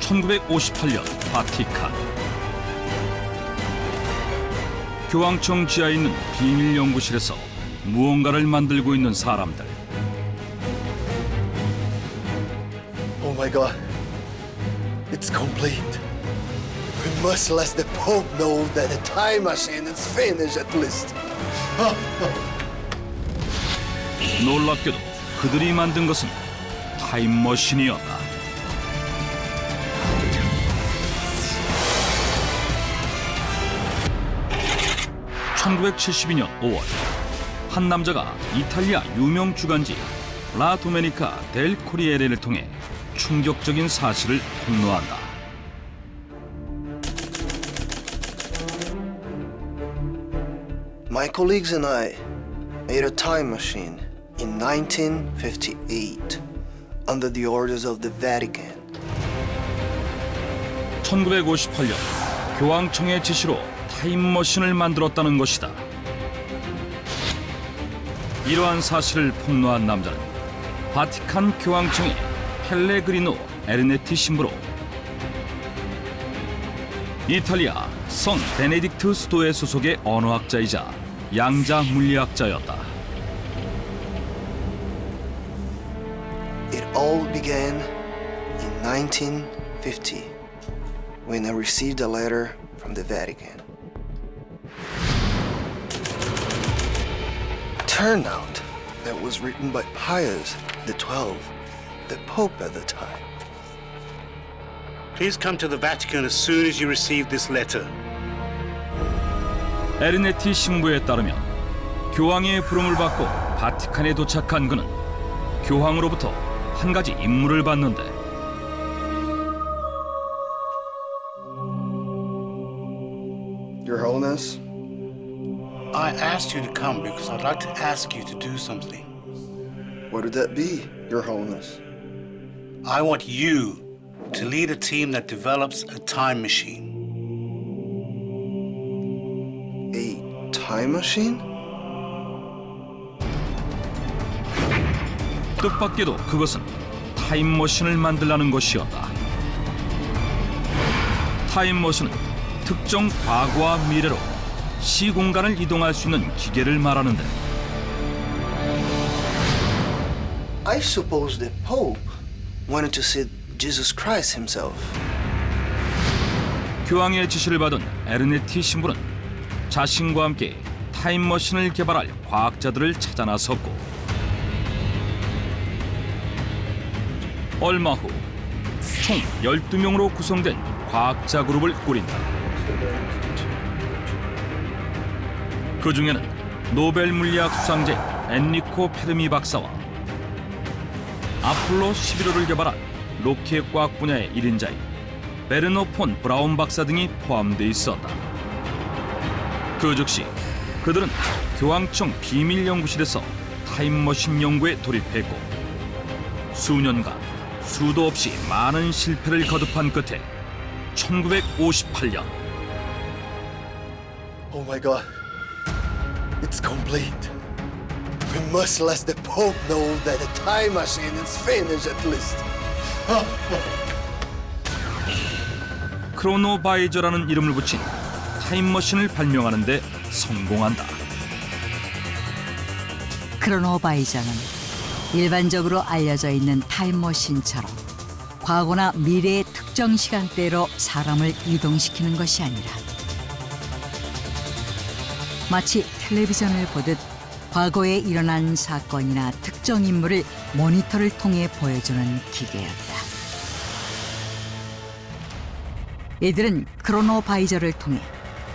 1958년 바티칸. 교황청 지하에 있는 비밀 연구실에서 무언가를 만들고 있는 사람들. Oh my God. It's complete. We must let the Pope know that the time machine is finished at least. 놀랍게도 그들이 만든 것은 타임머신이었다. (1972년 5월) 한 남자가 이탈리아 유명 주간지 라 도메니카 델 코리에레를 통해 충격적인 사실을 폭로한다. My colleagues and I made a time machine in 1958 under the orders of the Vatican. 1958년 교황청의 지시로 타임머신을 만들었다는 것이다. 이러한 사실을 폭로한 남자는 바티칸 교황청의 펠레그리노 에르네티 신부로 이탈리아 성 베네딕트 수도회 소속의 언어학자이자 양자 물리학자였다. It all began in 1950 when I received a letter from the Vatican. Turned out that was written by Pius XII, the Pope at the time. Please come to the Vatican as soon as you receive this letter. 에르네티 신부에 따르면 교황의 부름을 받고 바티칸에 도착한 그는 교황으로부터 한 가지 임무를 받는데 Your Holiness, I asked you to come because I'd like to ask you to do something. what would that be, Your Holiness? I want you to lead a team that develops a time machine. A time machine? 뜻밖에도 그것은 타임머신을 만들라는 것이었다. 타임머신은 특정 과거와 미래로 시공간을 이동할 수 있는 기계를 말하는데 I suppose the Pope wanted to see Jesus Christ himself. 교황의 지시를 받은 에르네티 신부는 자신과 함께 타임머신을 개발할 과학자들을 찾아 나섰고 얼마 후 총 12명으로 구성된 과학자 그룹을 꾸린다. 그 중에는 노벨 물리학 수상제 엔리코 페르미 박사와 아폴로 11호를 개발한 로켓 과학 분야의 1인자인 베르너 폰 브라운 박사 등이 포함돼 있었다. 그 즉시 그들은 교황청 비밀 연구실에서 타임머신 연구에 돌입했고 수년간 수도 없이 많은 실패를 거듭한 끝에 1958년 Oh my God. It's complete. We must let the Pope know that the time machine is finished at least. 크로노바이저라는 이름을 붙인 타임머신을 발명하는 데 성공한다. 크로노바이저는 일반적으로 알려져 있는 타임머신처럼 과거나 미래의 특정 시간대로 사람을 이동시키는 것이 아니라 마치 텔레비전을 보듯 과거에 일어난 사건이나 특정 인물을 모니터를 통해 보여주는 기계였다. 이들은 크로노바이저를 통해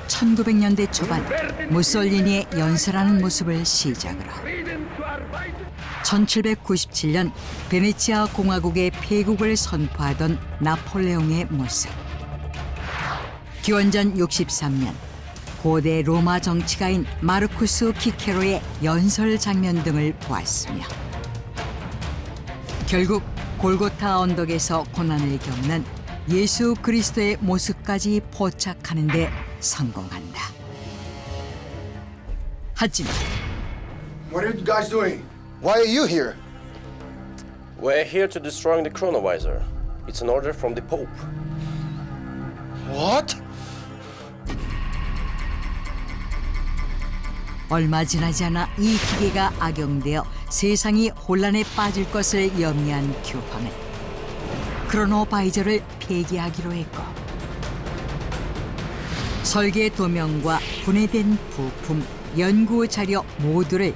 1900년대 초반 무솔리니의 연설하는 모습을 시작으로 1797년 베네치아 공화국의 폐국을 선포하던 나폴레옹의 모습, 기원전 63년 고대 로마 정치가인 마르쿠스 키케로의 연설 장면 등을 보았으며 결국 골고타 언덕에서 고난을 겪는 예수 그리스도의 모습까지 포착하는 데 성공한다. 하지만 What are you guys doing? Why are you here? We're here to destroy the chronovisor. It's an order from the Pope. What? 얼마 지나지 않아 이 기계가 악용되어 세상이 혼란에 빠질 것을 염려한 교황은 크로노바이저를 폐기하기로 했고 설계 도면과 분해된 부품, 연구 자료 모두를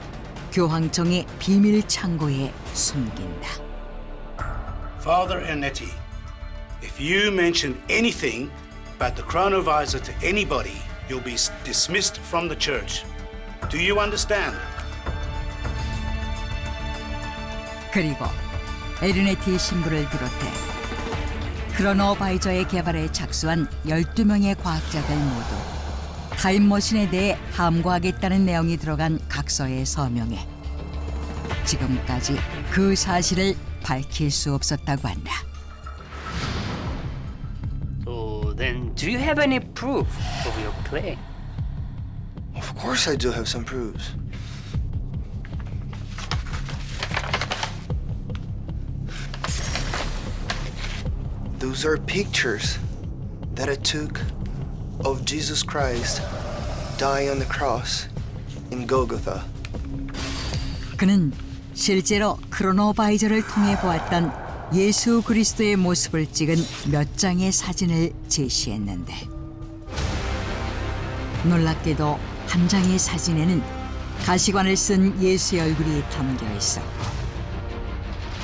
교황청의 비밀 창고에 숨긴다. Father Ernetti, if you mention anything about the chronovisor to anybody, you'll be dismissed from the church. Do you understand? 그리고 에르네티 신부를 비롯해 크로노바이저의 개발에 착수한 12명의 과학자들 모두 타임머신에 대해 함구하겠다는 내용이 들어간 각서에 서명해 지금까지 그 사실을 밝힐 수 없었다고 한다. So then, do you have any proof of your claim? Of course I do have some proofs. Those are pictures that I took of Jesus Christ dying on the cross in Golgotha. 그는 실제로 크로노바이저를 통해 보았던 예수 그리스도의 모습을 찍은 몇 장의 사진을 제시했는데 놀랍게도 한 장의 사진에는 가시관을 쓴 예수의 얼굴이 담겨 있었고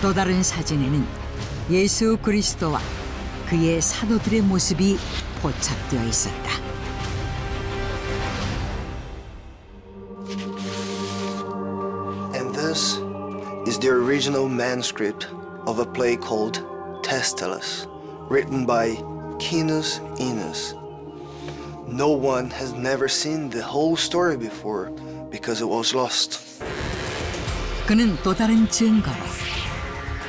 또 다른 사진에는 예수 그리스도와 그의 사도들의 모습이 포착되어 있었다. And this is the original manuscript of a play called Testalus, written by Quintus Enus. No one has never seen the whole story before because it was lost. 그는 또 다른 증거로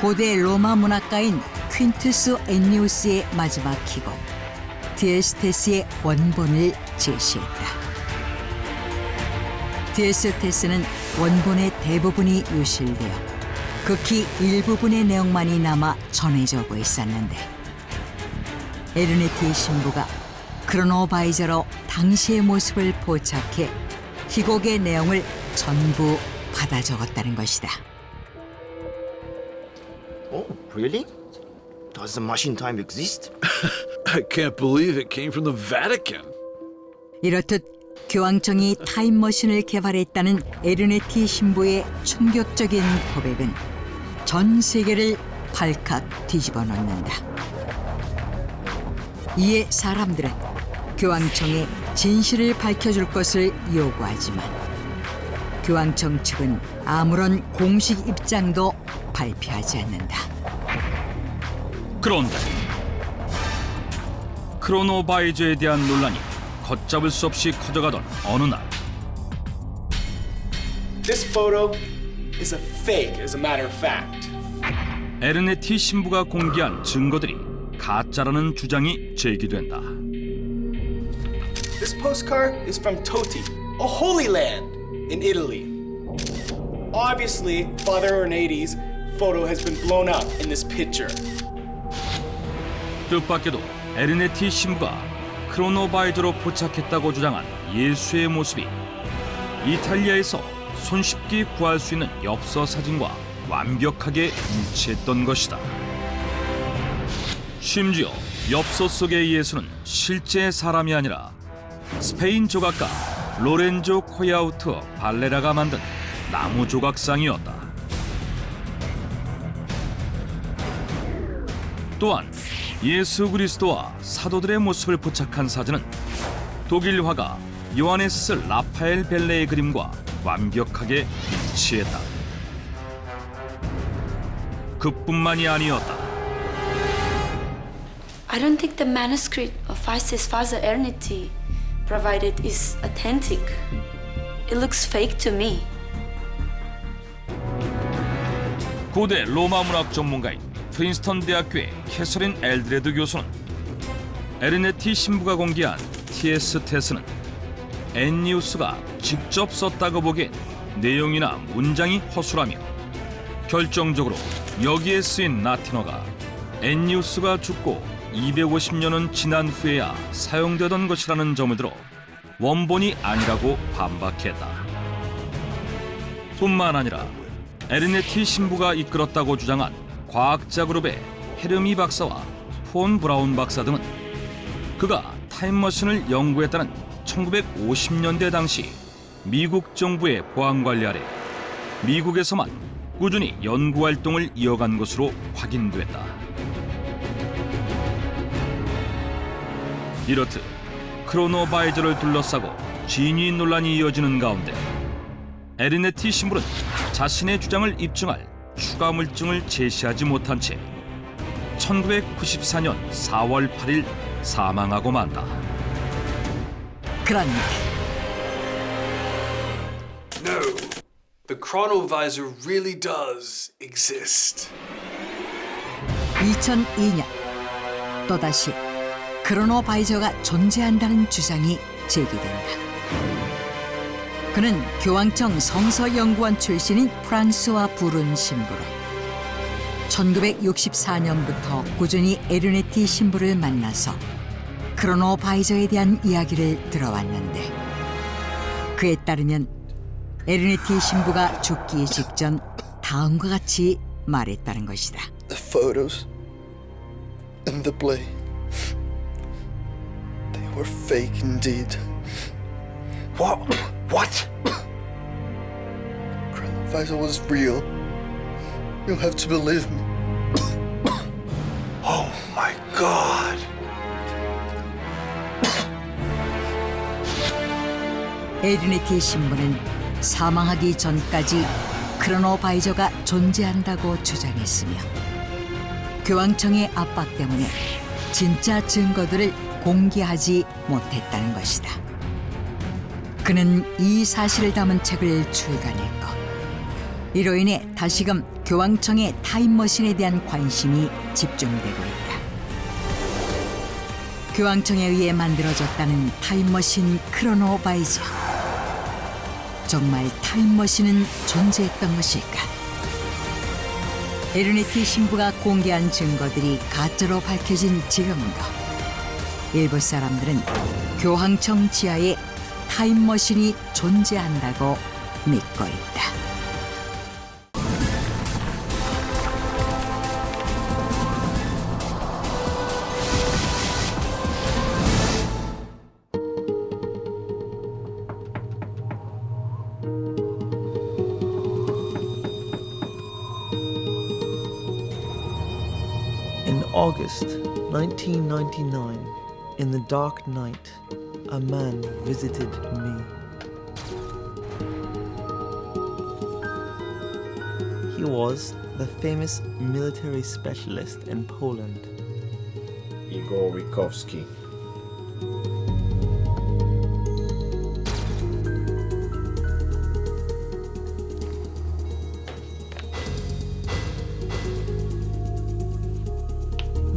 고대 로마 문학가인 퀸투스 엔니우스의 마지막 기곡 디에스테스의 원본을 제시했다. 디에스테스는 원본의 대부분이 유실되어 극히 일부분의 내용만이 남아 전해져 오고 있었는데 에르네티 신부가 크로노바이저로 당시의 모습을 포착해 기곡의 내용을 전부 받아 적었다는 것이다. Oh, really? Does the machine time exist? I can't believe it came from the Vatican. 이렇듯 교황청이 타임머신을 개발했다는 에르네티 신부의 충격적인 고백은 전 세계를 발칵 뒤집어 놓는다. 이에 사람들은 교황청에 진실을 밝혀줄 것을 요구하지만 교황청 측은 아무런 공식 입장도 발표하지 않는다. 그런데 크로노바이저에 대한 논란이 걷잡을 수 없이 커져가던 어느 날 This photo is a fake, as a matter of fact. 에르네티 신부가 공개한 증거들이 가짜라는 주장이 제기된다. This postcard is from Toti, a holy land in Italy. Obviously, Father Ornati's photo has been blown up in this picture. 뜻밖에도 에르네티 신부가 크로노바이저로 포착했다고 주장한 예수의 모습이 이탈리아에서 손쉽게 구할 수 있는 엽서 사진과 완벽하게 일치했던 것이다. 심지어 엽서 속의 예수는 실제 사람이 아니라 스페인 조각가 로렌조 코야우트 발레라가 만든 나무 조각상이었다. 또한 예수 그리스도와 사도들의 모습을 포착한 사진은 독일 화가 요하네스 라파엘 벨레의 그림과 완벽하게 일치했다. 그뿐만이 아니었다. I don't think the manuscript of Isis Father Ernity provided is authentic. It looks fake to me. 고대 로마 문학 전문가인 프린스턴 대학교의 캐서린 엘드레드 교수는 에르네티 신부가 공개한 T.S. 테스는 엔니우스가 직접 썼다고 보기엔 내용이나 문장이 허술하며 결정적으로 여기에 쓰인 라틴어가 엔니우스가 죽고 250년은 지난 후에야 사용되던 것이라는 점을 들어 원본이 아니라고 반박했다. 뿐만 아니라 에르네티 신부가 이끌었다고 주장한 과학자 그룹의 헤르미 박사와 폰 브라운 박사 등은 그가 타임머신을 연구했다는 1950년대 당시 미국 정부의 보안관리 아래 미국에서만 꾸준히 연구활동을 이어간 것으로 확인됐다. 이렇듯 크로노바이저를 둘러싸고 진위 논란이 이어지는 가운데 에르네티 신부는 자신의 주장을 입증할 추가 물증을 제시하지 못한 채 1994년 4월 8일 사망하고 만다. 그런데 No, the chronovisor really does exist. 2002년 또다시 크로노바이저가 존재한다는 주장이 제기된다. 그는 교황청 성서연구원 출신인 프랑스와 부른 신부로 1964년부터 꾸준히 에르네티 신부를 만나서 크로노바이저에 대한 이야기를 들어왔는데 그에 따르면 에르네티 신부가 죽기 직전 다음과 같이 말했다는 것이다. The photos and the play, they were fake indeed. What? Chronovisor was real. You have to believe me. Oh my God. 에르네티 신부는 사망하기 전까지 크로노바이저가 존재한다고 주장했으며 교황청의 압박 때문에 진짜 증거들을 공개하지 못했다는 것이다. 그는 이 사실을 담은 책을 출간했고 이로 인해 다시금 교황청의 타임머신에 대한 관심이 집중되고 있다. 교황청에 의해 만들어졌다는 타임머신 크로노바이저. 정말 타임머신은 존재했던 것일까? 에르네티 신부가 공개한 증거들이 가짜로 밝혀진 지금도 일부 사람들은 교황청 지하에 타임머신이 존재한다고 믿고 있다. In August 1999, in the dark night, a man visited me. He was the famous military specialist in Poland, Igor Rykowski.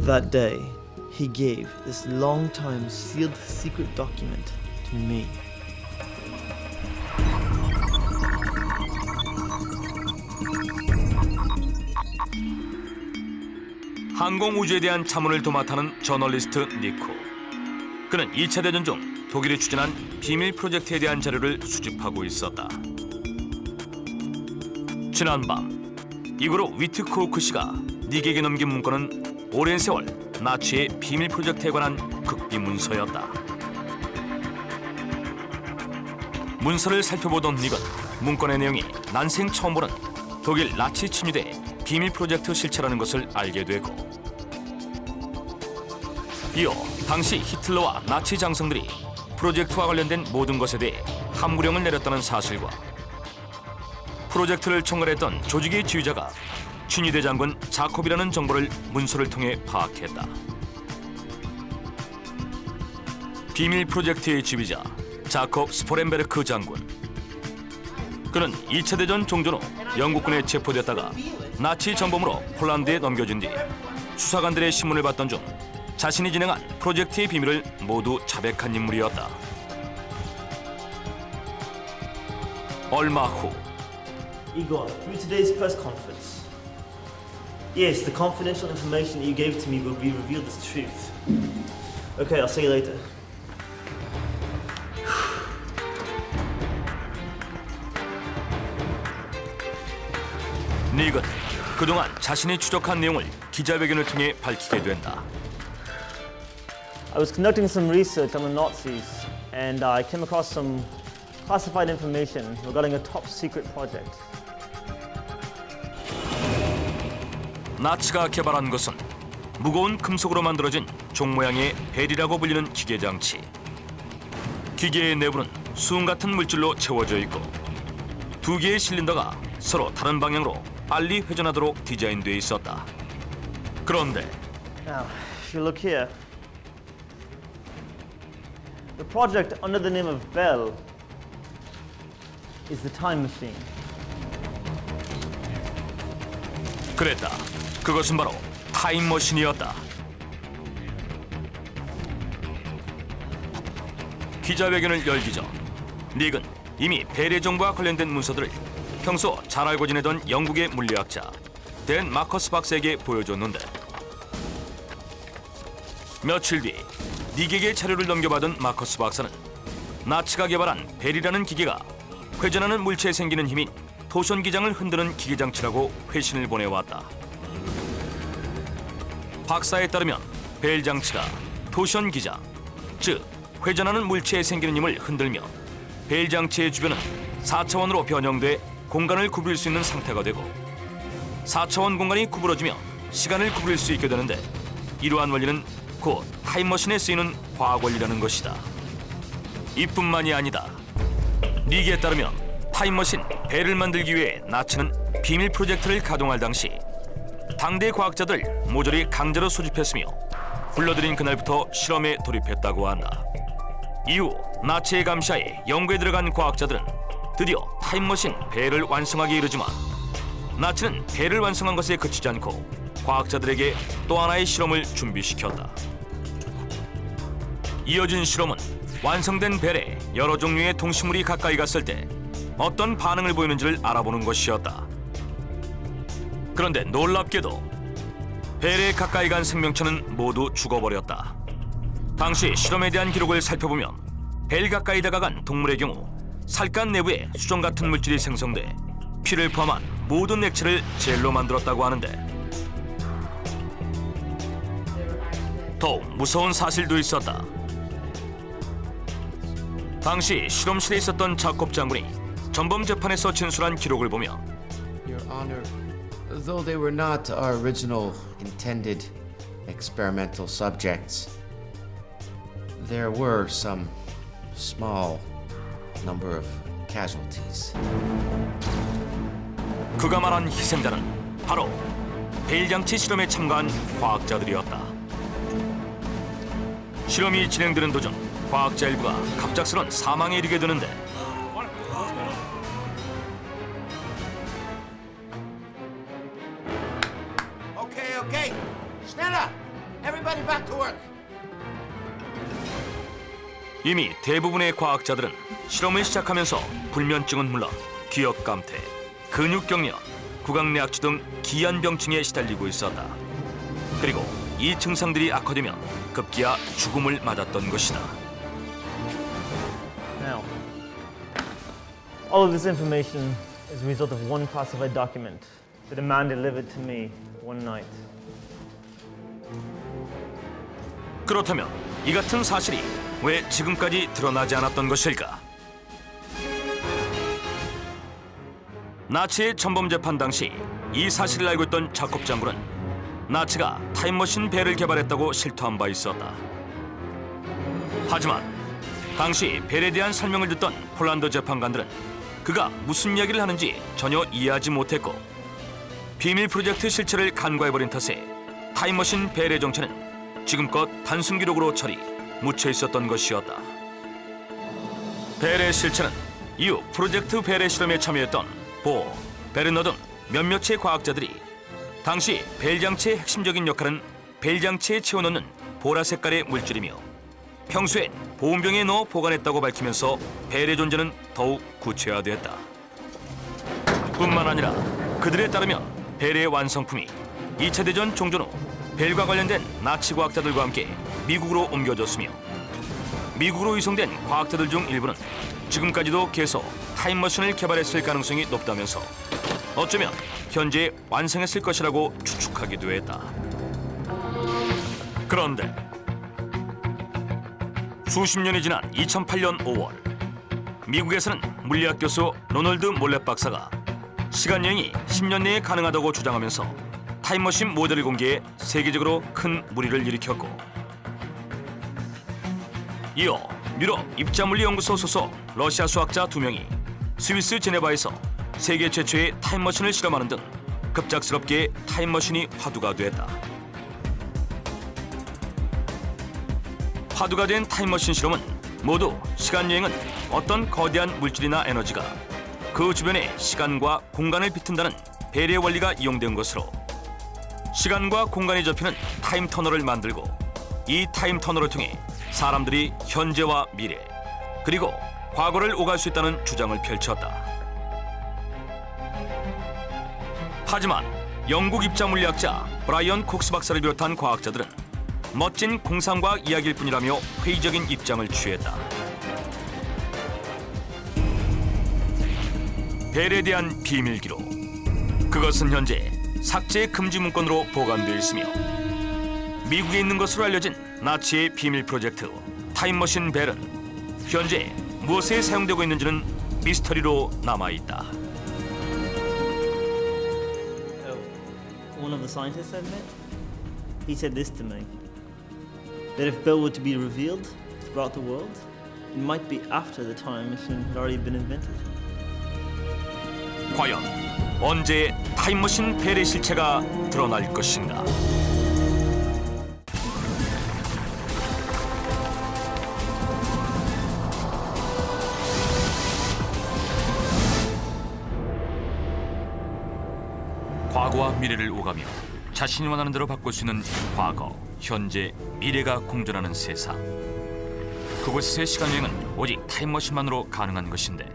That day, he gave this long-time sealed secret document to me. 항공우주에 대한 자문을 도맡아는 저널리스트 니코. 그는 2차 대전 중 독일이 추진한 비밀 프로젝트에 대한 자료를 수집하고 있었다. 지난밤 이고로 위트코크 씨가 닉에게 넘긴 문건은 오랜 세월 나치의 비밀 프로젝트에 관한 극비 문서였다. 문서를 살펴보던 닉은 문건의 내용이 난생 처음 보는 독일 나치 침입의 비밀 프로젝트 실체라는 것을 알게 되고 이어 당시 히틀러와 나치 장성들이 프로젝트와 관련된 모든 것에 대해 함구령을 내렸다는 사실과 프로젝트를 총괄했던 조직의 지휘자가 춘희대 장군 자콥이라는 정보를 문서를 통해 파악했다. 비밀 프로젝트의 지휘자 자콥 스포렌베르크 장군. 그는 2차 대전 종전 후 영국군에 체포됐다가 나치 전범으로 폴란드에 넘겨진 뒤 수사관들의 신문을 받던 중 자신이 진행한 프로젝트의 비밀을 모두 자백한 인물이었다. 얼마 후 Igor, through today's press conference, Yes, the confidential information that you gave to me will be revealed as truth. Okay, I'll see you later. 닉은 그동안 자신이 추적한 내용을 기자회견을 통해 밝히게 된다. I was conducting some research on the Nazis, and I came across some classified information regarding a top secret project. 나치가 개발한 것은 무거운 금속으로 만들어진 종 모양의 벨이라고 불리는 기계 장치. 기계의 내부는 수은 같은 물질로 채워져 있고 두 개의 실린더가 서로 다른 방향으로 빨리 회전하도록 디자인되어 있었다. 그런데 Now, if you look here, the project under the name of Bell is the time machine. 그랬다. 그것은 바로 타임머신이었다. 기자회견을 열기 전 닉은 이미 벨의 정보와 관련된 문서들을 평소 잘 알고 지내던 영국의 물리학자 댄 마커스 박사에게 보여줬는데 며칠 뒤 닉에게 자료를 넘겨받은 마커스 박사는 나치가 개발한 벨이라는 기계가 회전하는 물체에 생기는 힘인 토션 기장을 흔드는 기계 장치라고 회신을 보내왔다. 박사에 따르면 벨 장치가 토션 기장, 즉 회전하는 물체에 생기는 힘을 흔들며 벨 장치의 주변은 4차원으로 변형돼 공간을 구부릴 수 있는 상태가 되고 4차원 공간이 구부러지며 시간을 구부릴 수 있게 되는데 이러한 원리는 곧 타임머신에 쓰이는 과학 원리라는 것이다. 이뿐만이 아니다. 닉에 따르면 타임머신 벨을 만들기 위해 나치는 비밀 프로젝트를 가동할 당시 당대 과학자들 모조리 강제로 소집했으며 불러들인 그날부터 실험에 돌입했다고 한다. 이후 나치의 감시하에 연구에 들어간 과학자들은 드디어 타임머신 벨을 완성하게 이르지만 나치는 벨을 완성한 것에 그치지 않고 과학자들에게 또 하나의 실험을 준비시켰다. 이어진 실험은 완성된 벨에 여러 종류의 동식물이 가까이 갔을 때 어떤 반응을 보이는지를 알아보는 것이었다. 그런데 놀랍게도 벨에 가까이 간 생명체는 모두 죽어버렸다. 당시 실험에 대한 기록을 살펴보면 벨 가까이 다가간 동물의 경우 살갗 내부에 수정 같은 물질이 생성돼 피를 포함한 모든 액체를 젤로 만들었다고 하는데 더욱 무서운 사실도 있었다. 당시 실험실에 있었던 자콥 장군이 전범 재판에서 진술한 기록을 보며 Your Honor, though they were not our original intended experimental subjects, there were some small number of casualties. 그가 말한 희생자는 바로 벨 장치 실험에 참가한 과학자들이었다. 실험이 진행되는 도중 과학자 일부가 갑작스런 사망에 이르게 되는데 Okay. Schneller! Everybody back to work! 이미 대부분의 과학자들은 실험을 시작하면서 불면증은 물론 기억 감퇴, 근육 경련, 구강내 악취 등 기한병증에 시달리고 있었다. 그리고 이 증상들이 악화되면 급기야 죽음을 맞았던 것이다. Now, all of this information is a result of one classified document that a man delivered to me one night. 그렇다면 이 같은 사실이 왜 지금까지 드러나지 않았던 것일까? 나치의 전범 재판 당시 이 사실을 알고 있던 자콥 장군은 나치가 타임머신 벨을 개발했다고 실토한 바 있었다. 하지만 당시 벨에 대한 설명을 듣던 폴란드 재판관들은 그가 무슨 이야기를 하는지 전혀 이해하지 못했고 비밀 프로젝트 실체를 간과해버린 탓에 타임머신 벨의 정체는 지금껏 단순 기록으로 처리, 묻혀 있었던 것이었다. 벨의 실체는 이후 프로젝트 벨의 실험에 참여했던 보어, 베르너 등 몇몇의 과학자들이 당시 벨 장치의 핵심적인 역할은 벨 장치에 채워넣는 보라 색깔의 물질이며 평소엔 보온병에 넣어 보관했다고 밝히면서 벨의 존재는 더욱 구체화되었다. 뿐만 아니라 그들에 따르면 벨의 완성품이 2차 대전 종전 후 벨과 관련된 나치 과학자들과 함께 미국으로 옮겨졌으며 미국으로 이송된 과학자들 중 일부는 지금까지도 계속 타임머신을 개발했을 가능성이 높다면서 어쩌면 현재 완성했을 것이라고 추측하기도 했다. 그런데 수십 년이 지난 2008년 5월 미국에서는 물리학 교수 로널드 몰렛 박사가 시간여행이 10년 내에 가능하다고 주장하면서 타임머신 모델을 공개해 세계적으로 큰 물의를 일으켰고 이어 유럽 입자물리연구소 소속 러시아 수학자 2명이 스위스 제네바에서 세계 최초의 타임머신을 실험하는 등 급작스럽게 타임머신이 화두가 됐다. 화두가 된 타임머신 실험은 모두 시간여행은 어떤 거대한 물질이나 에너지가 그 주변에 시간과 공간을 비튼다는 베레 원리가 이용된 것으로 시간과 공간이 접히는 타임터널을 만들고 이 타임터널을 통해 사람들이 현재와 미래 그리고 과거를 오갈 수 있다는 주장을 펼쳤다. 하지만 영국 입자물리학자 브라이언 콕스 박사를 비롯한 과학자들은 멋진 공상과학 이야기일 뿐이라며 회의적인 입장을 취했다. 벨에 대한 비밀 기록. 그것은 현재 삭제 금지 문건으로 보관되어 있으며 미국에 있는 것으로 알려진 나치의 비밀 프로젝트 타임머신 벨은 현재 무엇에 사용되고 있는지는 미스터리로 남아있다. One of the scientists I've met, he said this to me, that if Bell were to be revealed throughout the world, it might be after the time machine had already been invented. 과연 언제 타임머신 벨의 실체가 드러날 것인가? 과거와 미래를 오가며 자신이 원하는 대로 바꿀 수 있는 과거, 현재, 미래가 공존하는 세상. 그곳에서의 시간여행은 오직 타임머신만으로 가능한 것인데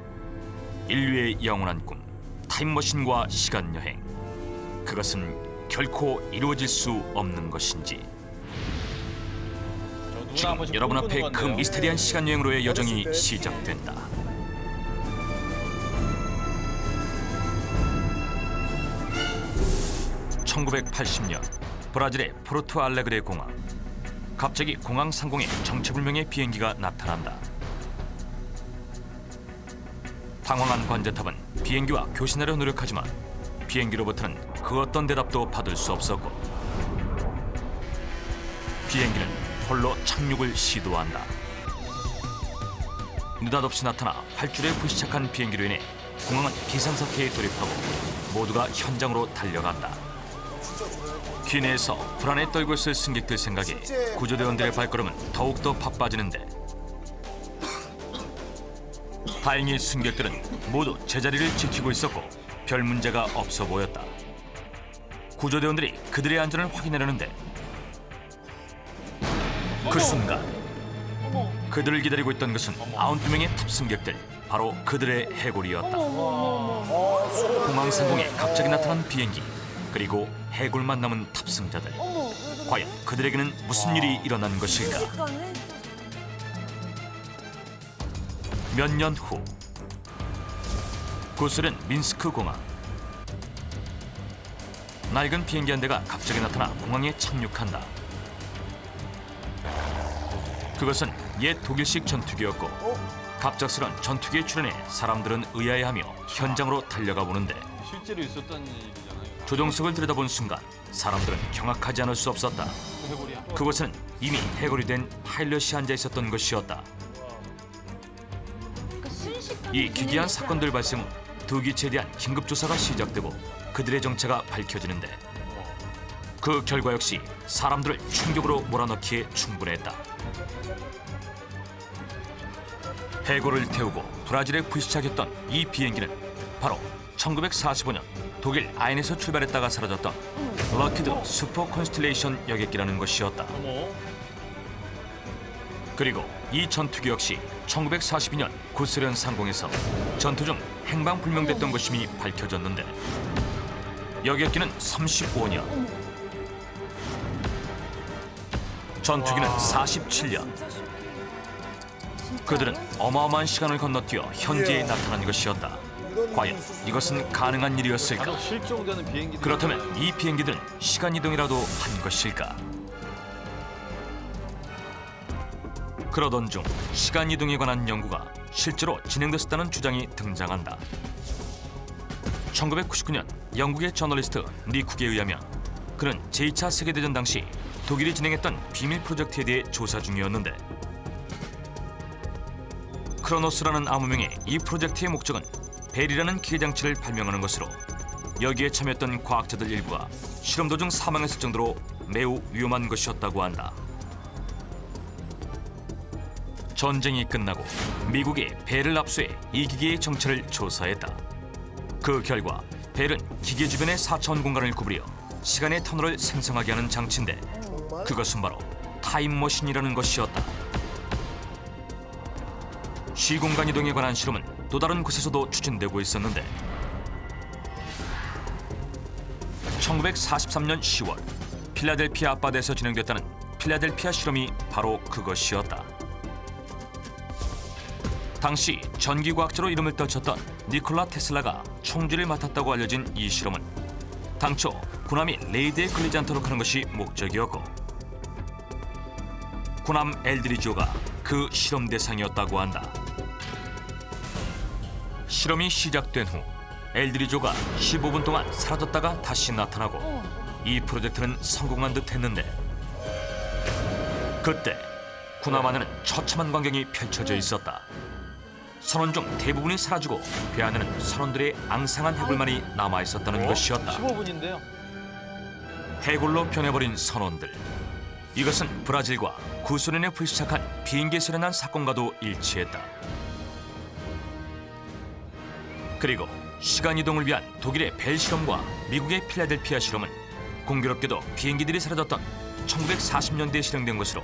인류의 영원한 꿈, 타임머신과 시간여행. 그것은 결코 이루어질 수 없는 것인지. 지금 여러분 앞에 그 미스테리한 시간여행으로의 여정이 시작된다. (1980년) 브라질의 포르투 알레그레 공항. 갑자기 공항 상공에 정체불명의 비행기가 나타난다. 당황한 관제탑은 비행기와 교신하려 노력하지만 비행기로부터는 그 어떤 대답도 받을 수 없었고 비행기는 홀로 착륙을 시도한다. 느닷없이 나타나 활주로에 불시착한 비행기로 인해 공항은 비상사태에 돌입하고 모두가 현장으로 달려간다. 기내에서 불안에 떨고 있을 승객들 생각에 구조대원들의 발걸음은 더욱더 바빠지는데 다행히 승객들은 모두 제자리를 지키고 있었고 별 문제가 없어 보였다. 구조대원들이 그들의 안전을 확인하려는데 그 순간 그들을 기다리고 있던 것은 92명의 탑승객들, 바로 그들의 해골이었다. 공항 상공에 갑자기 나타난 비행기, 그리고 해골만 남은 탑승자들. 과연 그들에게는 무슨 일이 일어난 것일까? 몇 년 후, 구소련 민스크 공항. 낡은 비행기 한 대가 갑자기 나타나 공항에 착륙한다. 그것은 옛 독일식 전투기였고 갑작스런 전투기의 출현에 사람들은 의아해하며 현장으로 달려가 보는데 실제로 있었던 일이잖아요. 조종석을 들여다본 순간 사람들은 경악하지 않을 수 없었다. 그곳은 이미 해골이 된 파일럿이 앉아 있었던 것이었다. 이 기괴한 사건들 발생 후 두 기체에 대한 긴급 조사가 시작되고 그들의 정체가 밝혀지는데 그 결과 역시 사람들을 충격으로 몰아넣기에 충분했다. 해골을 태우고 브라질에 불시착했던 이 비행기는 바로 1945년 독일 아인에서 출발했다가 사라졌던 럭키드 슈퍼 컨스텔레이션 여객기라는 것이었다. 그리고 이 전투기 역시 1942년 구소련 상공에서 전투 중 행방불명됐던 것임이 밝혀졌는데 여객기는 35년 전투기는 47년. 그들은 어마어마한 시간을 건너뛰어 현재에 나타난 것이었다. 과연 이것은 가능한 일이었을까? 실종되는 비행기들. 그렇다면 이 비행기들은 시간 이동이라도 한 것일까? 그러던 중 시간 이동에 관한 연구가 실제로 진행됐었다는 주장이 등장한다. 1999년 영국의 저널리스트 니쿡에 의하면 그는 제2차 세계대전 당시 독일이 진행했던 비밀 프로젝트에 대해 조사 중이었는데, 크로노스라는 암호명의 이 프로젝트의 목적은 벨이라는 기계장치를 발명하는 것으로, 여기에 참여했던 과학자들 일부가 실험 도중 사망했을 정도로 매우 위험한 것이었다고 한다. 전쟁이 끝나고 미국이 벨을 압수해 이 기계의 정체를 조사했다. 그 결과 벨은 기계 주변의 4차원 공간을 구부려 시간의 터널을 생성하게 하는 장치인데, 그것은 바로 타임머신이라는 것이었다. 시공간 이동에 관한 실험은 또 다른 곳에서도 추진되고 있었는데, 1943년 10월 필라델피아 앞바다에서 진행됐다는 필라델피아 실험이 바로 그것이었다. 당시 전기과학자로 이름을 떨쳤던 니콜라 테슬라가 총지를 맡았다고 알려진 이 실험은 당초 군함이 레이드에 걸리지 않도록 하는 것이 목적이었고, 군함 엘드리지오가 그 실험 대상이었다고 한다. 실험이 시작된 후 엘드리지오가 15분 동안 사라졌다가 다시 나타나고 이 프로젝트는 성공한 듯 했는데, 그때 군함 안에는 처참한 광경이 펼쳐져 있었다. 선원 중 대부분이 사라지고 배 안에는 선원들의 앙상한 해골만이 남아있었다는 것이었다. 15분인데요. 해골로 변해버린 선원들. 이것은 브라질과 구소련에 불시착한 비행기에서 일어난 사건과도 일치했다. 그리고 시간 이동을 위한 독일의 벨 실험과 미국의 필라델피아 실험은 공교롭게도 비행기들이 사라졌던 1940년대에 실행된 것으로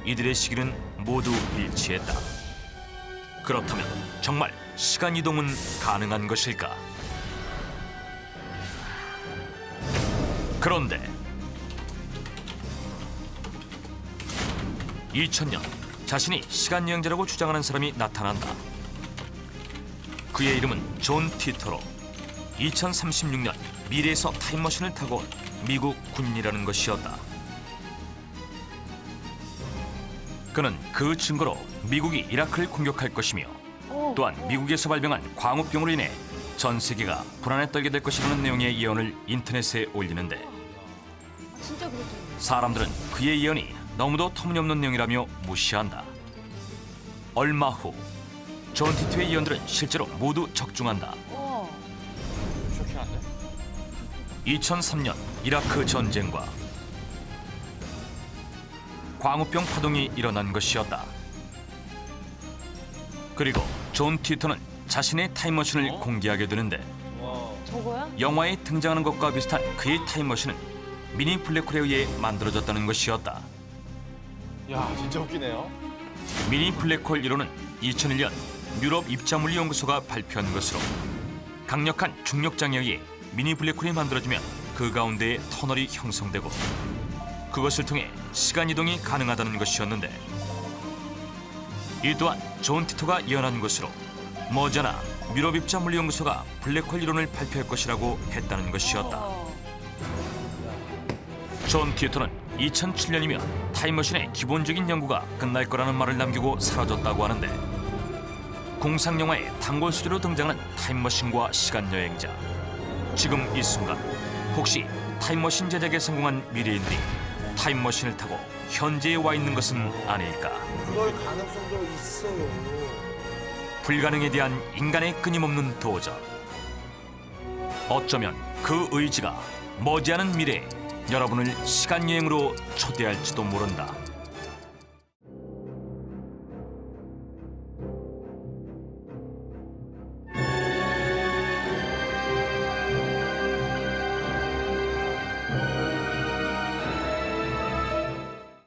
이들의 시기는 모두 일치했다. 그렇다면 정말 시간 이동은 가능한 것일까? 그런데 2000년 자신이 시간 여행자라고 주장하는 사람이 나타난다. 그의 이름은 존 티터로 2036년 미래에서 타임머신을 타고 온 미국 군인이라는 것이었다. 그는 그 증거로 미국이 이라크를 공격할 것이며, 또한 미국에서 발병한 광우병으로 인해 전 세계가 불안에 떨게 될 것이라는 내용의 예언을 인터넷에 올리는데, 사람들은 그의 예언이 너무도 터무니없는 내용이라며 무시한다. 얼마 후 존 티터의 예언들은 실제로 모두 적중한다. 2003년 이라크 전쟁과 광우병 파동이 일어난 것이었다. 그리고 존 티터는 자신의 타임머신을 공개하게 되는데, 영화에 등장하는 것과 비슷한 그의 타임머신은 미니 블랙홀에 의해 만들어졌다는 것이었다. 야, 진짜 웃기네요. 미니 블랙홀 이론은 2001년 유럽 입자물리 연구소가 발표한 것으로, 강력한 중력장에 의해 미니 블랙홀이 만들어지면 그 가운데에 터널이 형성되고 그것을 통해 시간 이동이 가능하다는 것이었는데, 이 또한 존 티터가 예언한 것으로 머지않아 유럽 입자물리 연구소가 블랙홀 이론을 발표할 것이라고 했다는 것이었다. 존 티터는 2007년이면 타임머신의 기본적인 연구가 끝날 거라는 말을 남기고 사라졌다고 하는데, 공상 영화의 단골 소재로 등장하는 타임머신과 시간여행자. 지금 이 순간 혹시 타임머신 제작에 성공한 미래인들이 타임머신을 타고 현재에 와 있는 것은 아닐까? 그럴 가능성도 있어요. 불가능에 대한 인간의 끊임없는 도전. 어쩌면 그 의지가 머지않은 미래에 여러분을 시간여행으로 초대할지도 모른다.